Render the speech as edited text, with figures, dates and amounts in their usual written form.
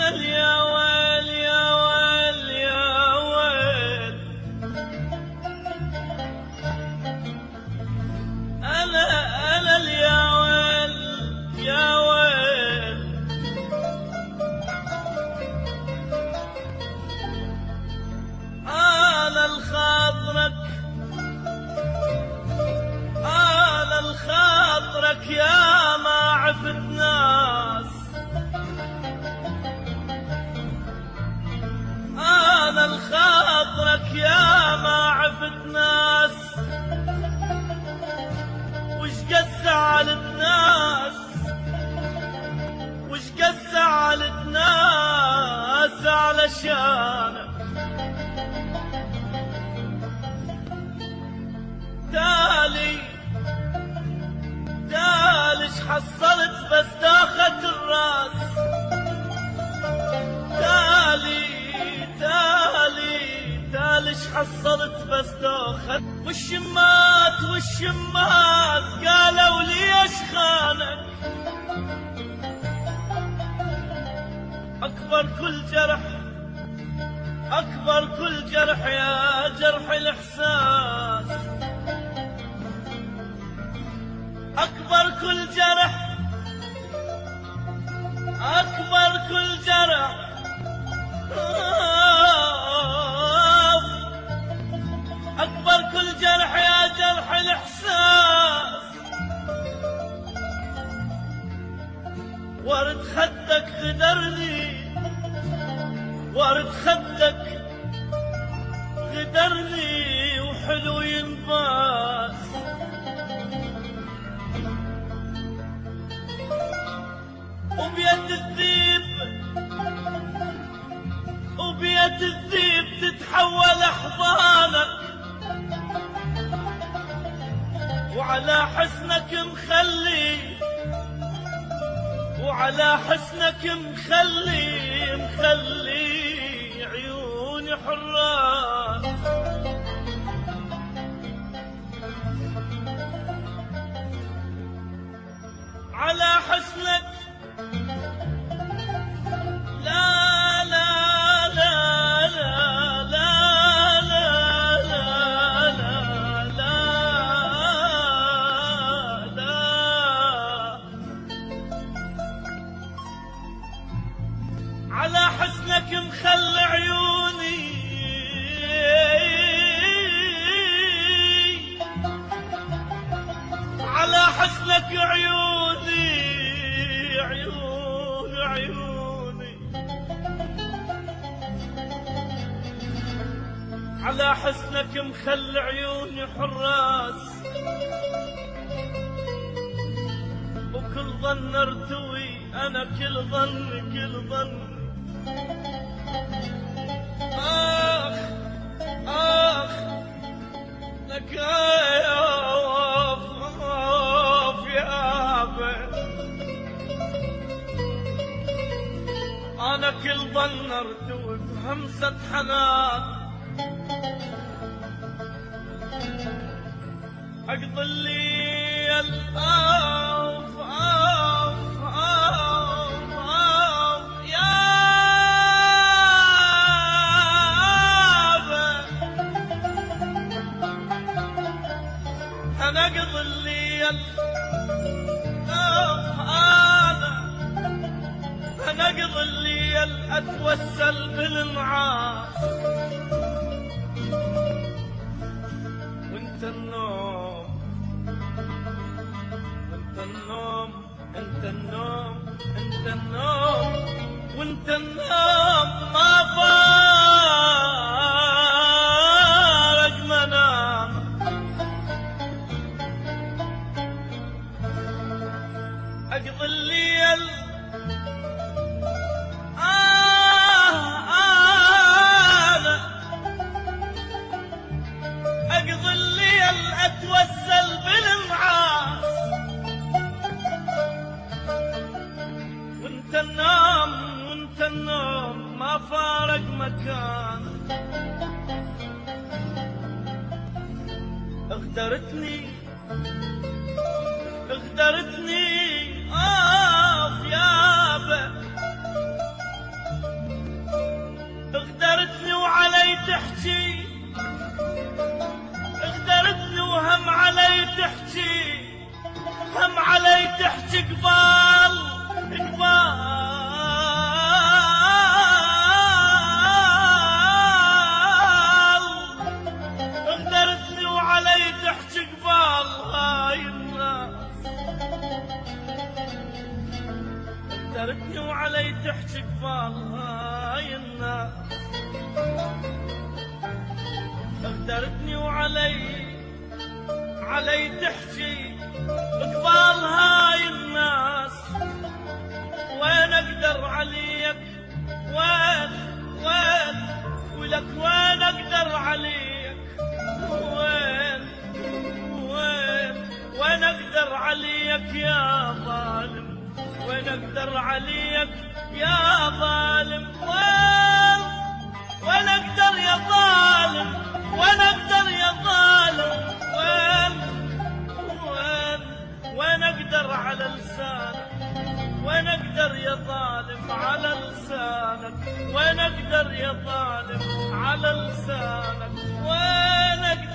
يا ويل يا ويل يا ويل، أنا يا ويل يا ويل، أنا الخاطرك يا ما عفت ناس، أنا الخاطرك يا ما عفت ناس، وش قد زعلت ناس، وش قد زعلت ناس علشانك. تالي حصلت بس داخت الراس، تالي حصلت بس داخت. والشمات قالوا ليش خانك، أكبر كل جرح يا جرح الإحساس، أكبر كل جرح أكبر كل جرح يا جرح الإحساس. ورد خدك غدرني، ورد خدك غدرني وحلو ينباس. وبيد الذيب تتحول أحضانك، وعلى حسنك مخلي عيوني حران. على حسنك لا لا لا لا لا لا لا لا لا لا، على حسنك مخلي عيوني، على حسنك عيوني على حسنك مخلي عيوني حراس. وكل ظن ارتوي أنا كل ظن آخ لك يا وف يا بي، أنا كل ظن ارتوي بهمسة حنان. أقضي الليل يا بي، أنا أقضي الليل أنا أقضي الليل أتوسل بالنعاس. وانت النوم وانت النوم ما فارق منام. أقضي الليل أنا أقضي الليل أتوسل بالنعاس. وانت النوم ما فارق مكان. اغدرتني يا بي، تحكي، اغدرتني وهم علي تحكي، هم علي تحكي قبال قبال، اغدرتني وعلي تحكي قبال هاي الناس، اغدرتني وعلي تحكي قبال هاي الناس، اغدرتني علي تحكي قبال هاي الناس، وين اقدر عليك وين ولك وين اقدر عليك وين اقدر عليك يا ظالم، وين اقدر عليك يا ظالم، وين اقدر يا ظالم، وين اقدر يا ظالم، وين اقدر على لسانك، وين اقدر يا ظالم على لسانك، وين اقدر يا ظالم على لسانك، وين اقدر